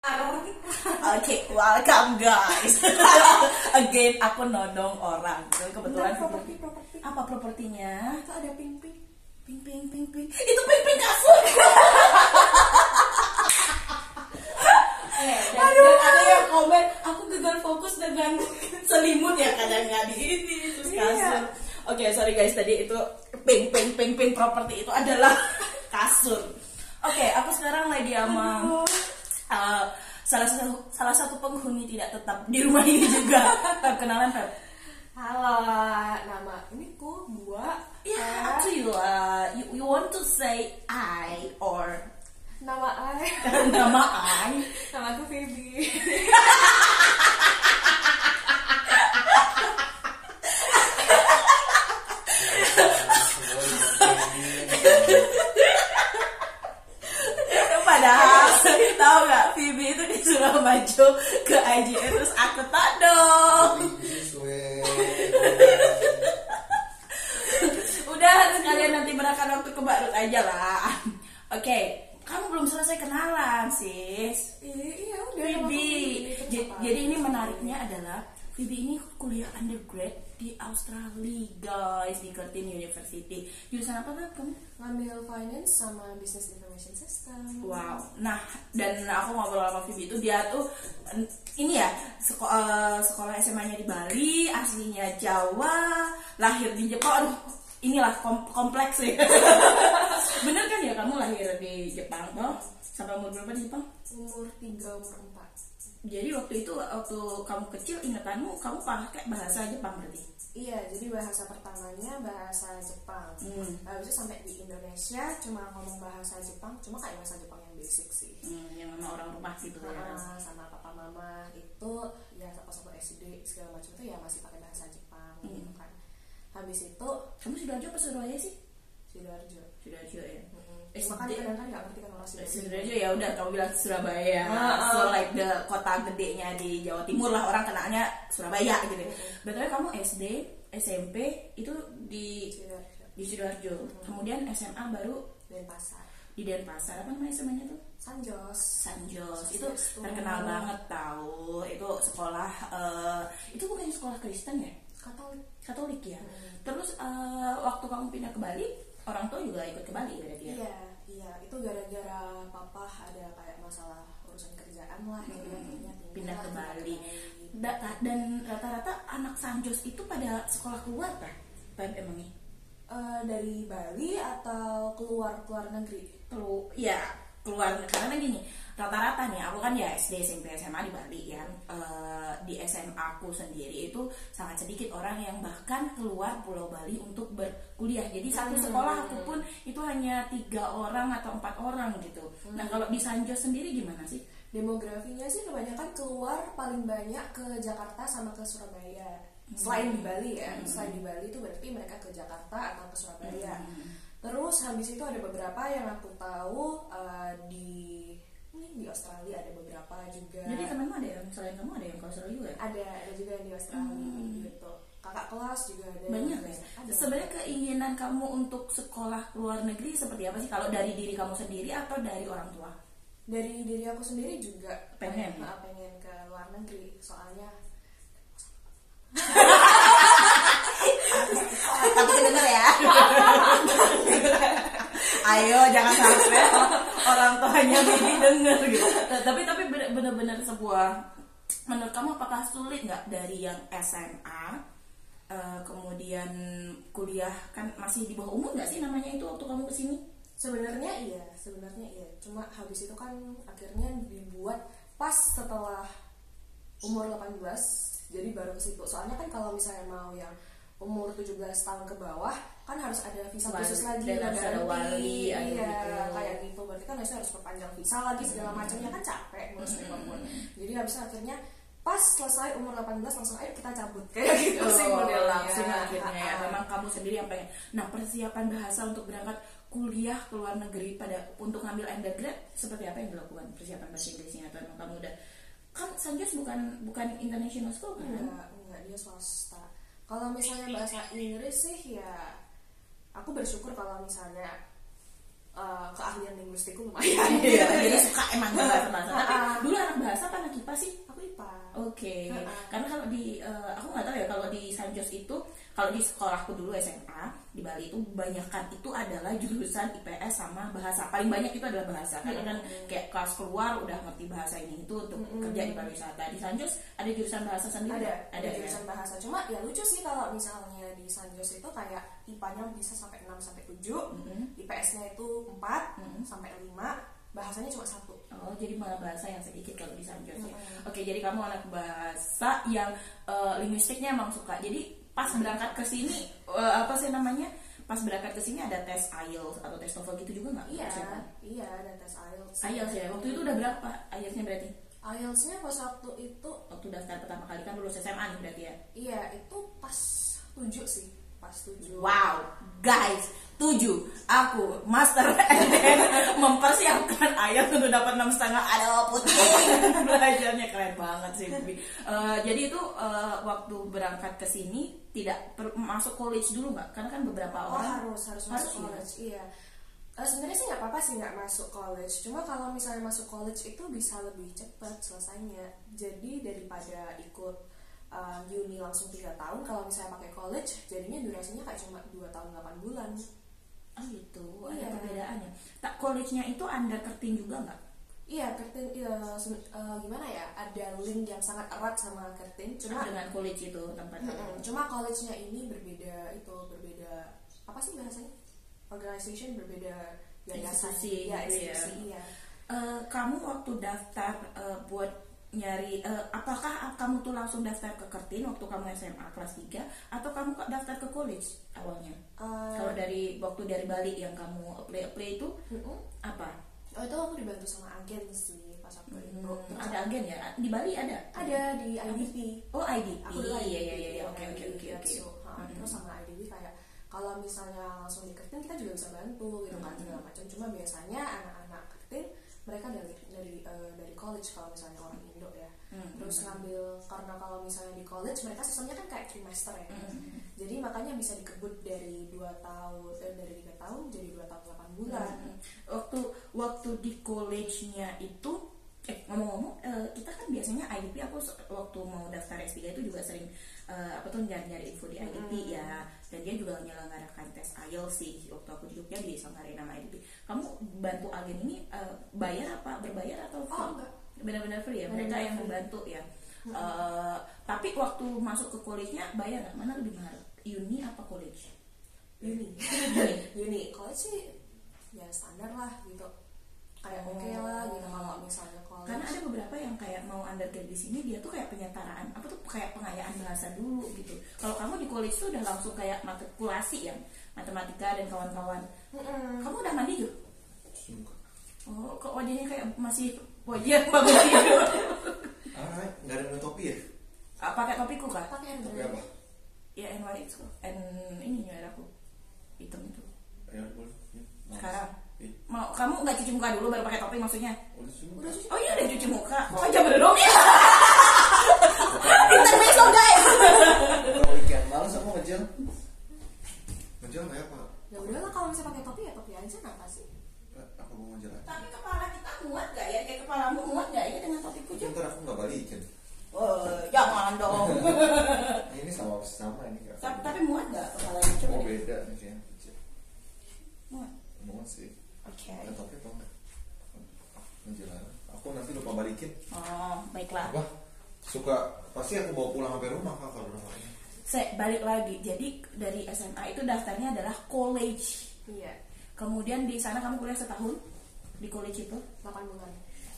Oke, welcome guys. Again, aku nodong orang. Kebetulan properti. Apa propertinya? Itu ada pink. Pink. Itu pink kasur. Dan ada yang komen, aku gagal fokus dengan selimut ya, kadang nggak di ini terus kasur. Oke, sorry guys, tadi itu pink properti itu adalah kasur. Oke, aku sekarang lagi sama salah satu penghuni tidak tetap di rumah ini juga. Pep, kenalan Pep. Halo, nama ini ku Bua. Yeah, up to you. You want to say I or Nama I. nama I? Nama aku Phoebe. Padahal tahu nggak, Phoebe itu disuruh maju ke IGN terus aku tak dong. Udah, sekalian nanti berangkat waktu ke Barut aja lah. Oke, kamu belum selesai kenalan sis. Iya udah. Phoebe. Jadi ini menariknya adalah Phoebe ini kuliah undergrad di Australia guys, di Curtin University. Jurusan apa kan kamu? Ngambil finance sama business information system. Wow. Nah, dan aku ngobrol sama Phoebe itu dia tuh ini ya sekolah SMA-nya di Bali, aslinya Jawa, lahir di Jepang. Aduh, inilah kompleks sih. Bener kan ya kamu lahir di Jepang toh? Sampai umur berapa di Jepang? Umur 3, umur 4. Jadi waktu kamu kecil ingatanmu kamu pakai bahasa Jepang berarti? Iya, jadi bahasa pertamanya bahasa Jepang. Habis itu sampai di Indonesia cuma ngomong bahasa Jepang, cuma kayak bahasa Jepang yang basic sih. Yang sama orang rumah gitu ya. Sama papa mama itu ya pas aku SD segala macam itu ya masih pakai bahasa Jepang gitu kan. Habis itu kamu Sidoarjo apa Surabaya sih? Sidoarjo ya. Cuma kan kadang kan nggak ngerti kan orang Sidoarjo ya udah kamu bilang Surabaya. So like the kota gedenya di Jawa Timur lah, orang kenalnya Surabaya gitu. Betulnya kamu SD, SMP itu di Sidoarjo. Kemudian SMA baru Denpasar. Di Denpasar, apa namanya SMA-nya tuh? Sanjos. Itu terkenal banget tahu. Itu sekolah itu bukan sekolah Kristen ya? Katolik ya. Terus waktu kamu pindah ke Bali, orang tua juga ikut ke Bali berarti ya? Iya, itu gara-gara papa ada kayak masalah urusan kerjaan lah, pindah ke Bali. Dan rata-rata anak Sanjos itu pada sekolah keluar kan? Emangnya? Dari Bali atau keluar negeri? Keluar karena gini, rata-rata nih aku kan ya SD, SMP, SMA di Bali ya. Di SMA aku sendiri itu sangat sedikit orang yang bahkan keluar Pulau Bali untuk berkuliah. Jadi satu sekolah aku pun itu hanya 3 orang atau 4 orang gitu. Nah kalau di Sanjos sendiri gimana sih? Demografinya sih kebanyakan keluar paling banyak ke Jakarta sama ke Surabaya. Selain di Bali ya, selain di Bali itu berarti mereka ke Jakarta atau ke Surabaya. Terus habis itu ada beberapa yang aku tahu di Australia ada beberapa juga. Jadi temanmu ada yang selain kamu ada yang ke Australia juga? Ada juga yang di Australia gitu. Kakak kelas juga ada. Banyak ya. Sebenarnya keinginan kamu untuk sekolah luar negeri seperti apa sih? Kalau dari diri kamu sendiri atau dari orang tua? Dari diri aku sendiri juga pengen ke luar negeri soalnya. Tapi kedenger ya. Ayo jangan sampai orang tuanya Bibi denger gitu. Tapi benar-benar sebuah, menurut kamu apakah sulit nggak dari yang SMA kemudian kuliah, kan masih di bawah umur nggak sih namanya itu waktu kamu kesini? Sebenarnya iya. Cuma habis itu kan akhirnya dibuat pas setelah umur 18, jadi baru ke situ. Soalnya kan kalau misalnya mau yang umur 17 tahun ke bawah kan harus ada visa khusus lagi, dan harus ada wali, gitu. Kayak gitu. Berarti kan harus perpanjang visa lagi segala macamnya, kan capek ngurus paperwork. Jadi habis akhirnya pas selesai umur 18 langsung ayo kita cabut kayak gitu sih modelnya. Langsung akhirnya ya. Memang kamu sendiri yang pengen. Nah, persiapan bahasa untuk berangkat kuliah ke luar negeri untuk ngambil undergrad seperti apa yang dilakukan? Persiapan bahasa Inggrisnya atau emang kamu udah, kan Sanjos bukan international school kan? Enggak, dia swasta. Kalau misalnya bahasa Inggris sih ya aku bersyukur kalau misalnya keahlian linguistikku lumayan. Jadi suka emang bahasa. Tapi dulu anak IPA sih? Aku IPA. Oke. Karena kalau di aku nggak tahu ya, kalau di Sanjos itu, kalau di sekolahku dulu SMA di Bali itu kebanyakan itu adalah jurusan IPS sama bahasa. Paling banyak itu adalah bahasa. Karena kan kayak kelas keluar udah ngerti bahasa ini itu untuk kerja di pariwisata. Di Sanjos ada jurusan bahasa sendiri? Ada jurusan bahasa. Cuma ya lucu sih kalau misalnya di Sanjos itu kayak IPA-nya bisa sampai 6 sampai 7, IPS-nya itu 4 sampai 5, bahasanya cuma 1. Oh, jadi malah bahasa yang sedikit kalau di Sanjos ya. Oke, jadi kamu anak bahasa yang linguistiknya emang suka. Jadi pas berangkat ke sini apa sih namanya? Pas berangkat ke sini ada tes IELTS atau tes TOEFL gitu juga nggak? Iya, ada tes IELTS. IELTS ya. Waktu itu udah berapa IELTS-nya berarti? IELTS-nya pas waktu daftar pertama kali kan lulus SMA nih berarti ya? Iya, itu pas 7 sih. Pas 7. Wow, guys, 7. Aku master and then mempersiapkan IELTS untuk dapat 6,5. Aduh, putih. Belajarnya keren banget sih, Bibi. Jadi itu waktu berangkat ke sini tidak masuk college dulu nggak? Karena kan beberapa orang harus masuk college. Iya. Sebenarnya sih nggak apa-apa sih nggak masuk college. Cuma kalau misalnya masuk college itu bisa lebih cepat selesainya. Jadi daripada ikut uni langsung 3 tahun, kalau misalnya pakai college jadinya durasinya kayak cuma 2 tahun 8 bulan. Oh gitu, ada perbedaannya. Tak, college-nya itu under Kertin juga nggak? Iya, Kertin gimana ya? Ada link yang sangat erat sama Kertin. Cuma dengan college itu tempatnya. Cuma college-nya ini berbeda apa sih bahasanya? Organization, berbeda institusi. Ya, institusi. Iya. Kamu waktu daftar buat nyari apakah kamu tuh langsung daftar ke Kertin waktu kamu SMA kelas 3 atau kamu daftar ke college awalnya? Kalau dari Bali yang kamu apply itu apa? Oh, itu aku dibantu sama agen sih pas aku itu. Ada agen ya? Di Bali ada? Ada di IDP. Oh, IDP. Aku Iya. Oke. Terus sama IDP kayak kalau misalnya langsung di Kertin kita juga bisa bantu gitu kan segala macam. Cuma biasanya anak-anak Kertin mereka dari college kalau misalnya orang Indo ya. Terus ngambil, karena kalau misalnya di college mereka sistemnya kan kayak trimester ya. Jadi makanya bisa dikebut dari 3 tahun jadi 2 tahun 8 bulan. Waktu di college-nya itu ngomong-ngomong kita kan biasanya IDP, aku waktu mau daftar S3 itu juga sering nyari info di IDP ya, dan dia juga menyelenggarakan tes IELTS sih waktu aku di Jogja diselenggarain nama IDP. Kamu bantu agen ini bayar apa berbayar atau free? Enggak, benar-benar free ya, mereka yang membantu ya. Tapi waktu masuk ke college-nya bayar nggak? Mana lebih mahal, uni apa college? Uni. College sih ya standar lah gitu, kayak oke lah gitu kalau misalnya college. Karena ada beberapa yang kayak mau undergrad di sini dia tuh kayak penyetaraan apa tuh, kayak pengayaan bahasa dulu gitu. Kalau kamu di college tuh udah langsung kayak matrikulasi ya, matematika dan kawan-kawan. Kamu udah mandi juga? Oh, kok wajahnya kayak masih wajah bagus gitu. Nggak ada topi ya? Pakai topiku kah? Pakai Topi apa? Ya NYX kok. Ini ya aku hitam itu. Ya boleh. Sekarang mau kamu nggak cuci muka dulu baru pakai topi maksudnya? Udah cuci. Oh iya udah cuci muka. Kok aja belum ya? Intermezzo guys. Kalau weekend malas aku ngejel kayak apa? Ya udahlah, kalau misalnya pakai topi ya topi aja, kenapa sih? Apa mau ngejel aja? Tapi kepala kita muat nggak ya? Kayak kepalamu muat nggak ya dengan topi kucing? Ntar aku nggak balikin. Jangan dong. Ini sama ini. Tapi muat nggak kepalanya? Coba deh. Beda nih kayaknya. Muat sih. Oke. Ada topi apa enggak? Menjelang. Aku nanti lupa balikin. Oh, baiklah. Apa? Pasti aku bawa pulang sampai rumah kak kalau rumahnya. Saya balik lagi. Jadi dari SMA itu daftarnya adalah college. Iya. Kemudian di sana kamu kuliah setahun di college itu? 8 bulan.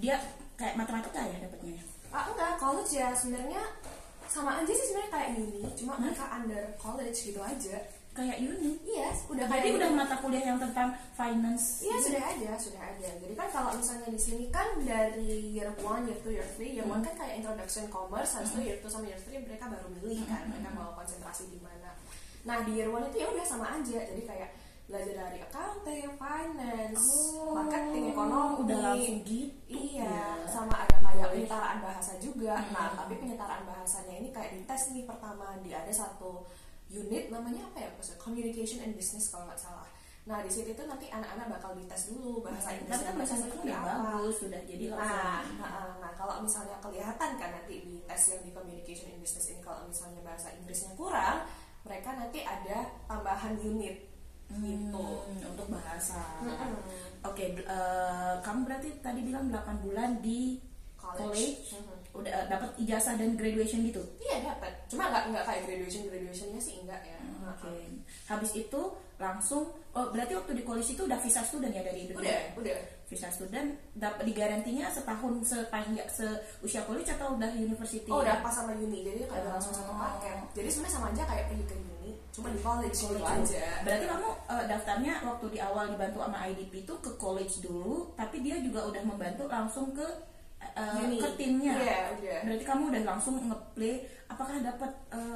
Dia kayak matematika ya dapatnya? Enggak, college ya sebenarnya sama aja sih sebenarnya kayak uni, cuma mereka under college gitu aja. Kayak uni? Iya, udah jadi kayak udah mata kuliah yang tentang finance. Iya, sudah ada. Jadi kan kalau misalnya di sini kan dari year 1, year 2, year 3, year 1 kan kayak introduction commerce, habis itu year 2 sama year 3 mereka baru milih kan, mereka mau konsentrasi di mana. Nah, di year 1 itu ya udah sama aja. Jadi kayak belajar dari accounting, finance, marketing, ekonomi, udah langsung gitu. Iya, sama ada kayak penyetaraan bahasa juga. Nah, tapi penyetaraan bahasanya ini kayak dites nih pertama, ada satu unit namanya apa ya? Communication and Business kalau nggak salah. Nah di situ tuh nanti anak-anak bakal dites dulu bahasa Inggris. Tapi kan bahasa Inggrisnya udah bagus, sudah jadi Nah kalau misalnya kelihatan kan nanti di tes yang di Communication in Business ini kalau misalnya bahasa Inggrisnya kurang, mereka nanti ada tambahan unit gitu untuk bahasa. Oke, kamu berarti tadi bilang 8 bulan di college. Udah dapat ijazah dan graduation gitu? Iya dapat, cuma nggak kayak graduationnya sih enggak ya. Oke. Habis itu langsung, berarti waktu di college itu udah visa student ya dari Indonesia? Udah. Visa student dapat digarantinya setahun sepanjang seusia college atau udah university? Oh udah pas sama uni, jadi kayak udah langsung satu paket. Jadi sebenarnya sama aja kayak pergi ke uni, cuma di college gitu aja. Berarti kamu daftarnya waktu di awal dibantu sama IDP itu ke college dulu, tapi dia juga udah membantu langsung ke ke timnya. Iya, udah. Berarti kamu udah langsung ngeplay. Apakah dapat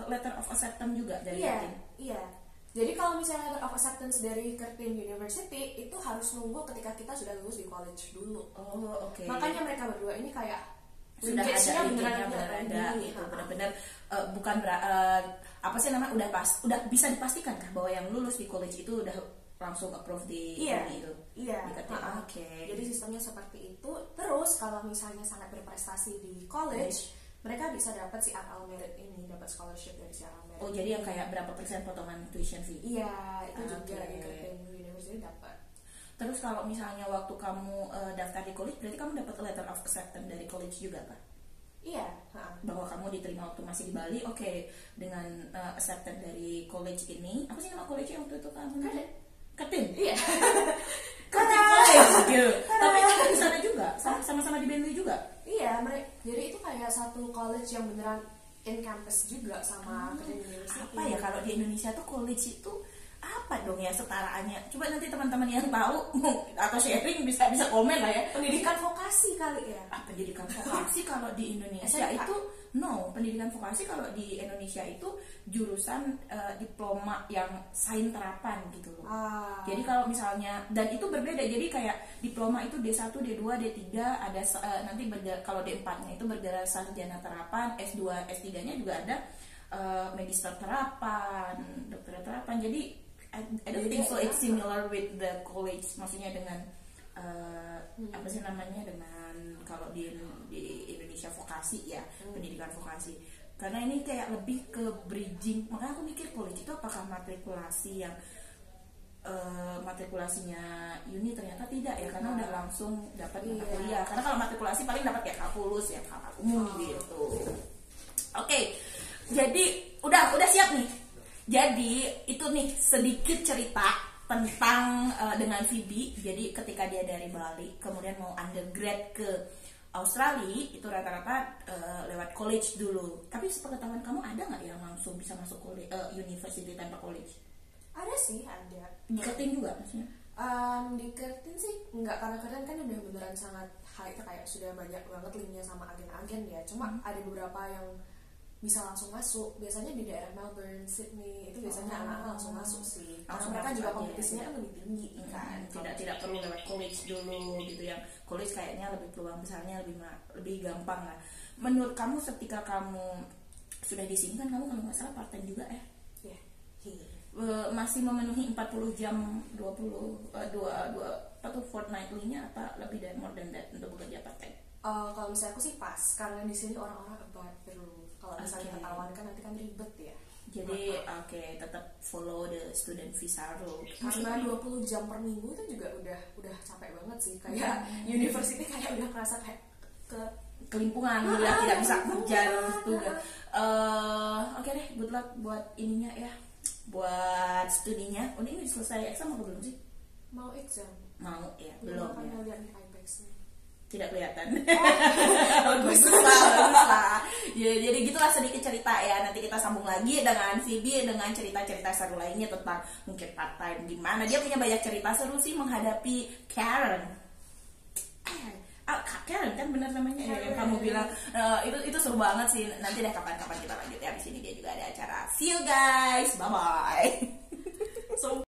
letter of acceptance juga dari tim? Iya. Jadi kalau misalnya letter of acceptance dari Curtin University itu harus nunggu ketika kita sudah lulus di college dulu. Oh, oke. Makanya mereka berdua ini kayak sudah ada beneran ada gitu, benar-benar bukan apa sih namanya udah bisa dipastikan kah bahwa yang lulus di college itu udah langsung approve di uni itu? Iya. Oke. Jadi sistemnya seperti itu. Terus kalau misalnya sangat berprestasi di college, mereka bisa dapat si AL merit ini, dapat scholarship dari si AL merit. Oh, jadi yang kayak berapa persen potongan tuition fee? Iya, itu juga di Curtin University dapat. Terus kalau misalnya waktu kamu daftar di college, berarti kamu dapat letter of acceptance dari college juga kan? Iya. Bahwa kamu diterima waktu masih di Bali, oke. Dengan acceptance dari college ini, apa sih nama college yang waktu itu kamu? Curtin. Iya. Curtin College. Tapi itu di sana juga, sama-sama di Bentley juga. Iya, jadi itu kayak satu college yang beneran in campus juga sama Curtin University. Apa ya kalau di Indonesia tuh college itu apa dong ya setaraannya? Coba nanti teman-teman yang tahu atau sharing bisa komen lah ya. Pendidikan vokasi kali ya. Pendidikan vokasi kalau di Indonesia itu pendidikan vokasi kalau di Indonesia itu jurusan diploma yang sains terapan gitu loh. Jadi kalau misalnya, dan itu berbeda, jadi kayak diploma itu D1, D2, D3 ada nanti kalau D4-nya itu bergerak sarjana terapan, S2, S3-nya juga ada magister terapan, dokter terapan. Jadi I don't think so it's similar with the college, maksudnya dengan apa sih namanya, dengan kalau di Indonesia vokasi ya, pendidikan vokasi. Karena ini kayak lebih ke bridging, makanya aku mikir college itu apakah matrikulasi yang matrikulasinya uni, ternyata tidak ya, karena udah langsung dapat mata kuliah. Karena kalau matrikulasi paling dapat kayak kalkulus ya, kakak umum gitu. Oke, jadi udah siap nih. Jadi itu nih sedikit cerita tentang dengan Phoebe. Jadi ketika dia dari Bali kemudian mau undergrad ke Australia itu rata-rata lewat college dulu. Tapi sepengetahuan kamu ada nggak yang langsung bisa masuk university tanpa college? Ada sih, ada. Di Curtin juga maksudnya? Di Curtin sih enggak, karena Curtin kan udah beneran sangat high, kayak sudah banyak banget linknya sama agen-agen ya. Cuma ada beberapa yang bisa langsung masuk. Biasanya di daerah Melbourne, Sydney itu biasanya anak-anak langsung masuk sih. Karena mereka juga kompetisinya kan lebih tinggi kan. Tidak perlu lewat college dulu gitu, yang college kayaknya lebih peluang besarnya lebih gampang lah. Menurut kamu ketika kamu sudah di sini kan kamu kalau nggak salah part time juga ya? Iya. Masih memenuhi 40 jam 22 fortnightly-nya apa lebih dari more than that untuk bekerja part time? Kalau misalnya aku sih pas, karena di sini orang-orang about the rule. Kalau misalnya ketahuan kan nanti kan ribet ya. Jadi tetap follow the student visa rule. Karena 20 jam per minggu itu juga udah capek banget sih. Kayak university kayak udah kerasa kayak kelimpungan, udah tidak bisa ngejar tugas. Oke deh, good luck buat ininya ya, buat studinya. Ini selesai exam apa belum sih? Mau exam? Mau ya, belum ya. Mau lihat nih IPEX-nya. Tidak kelihatan. Bagus lah. Ya, jadi gitulah sedikit cerita ya. Nanti kita sambung lagi dengan Phoebe dengan cerita-cerita seru lainnya tentang mungkin part time gimana. Dia punya banyak cerita seru sih menghadapi Karen. Karen kan benar namanya ya, yang kamu bilang. Itu seru banget sih. Nanti deh kapan-kapan kita lanjut ya. Di sini dia juga ada acara. See you guys. Bye bye.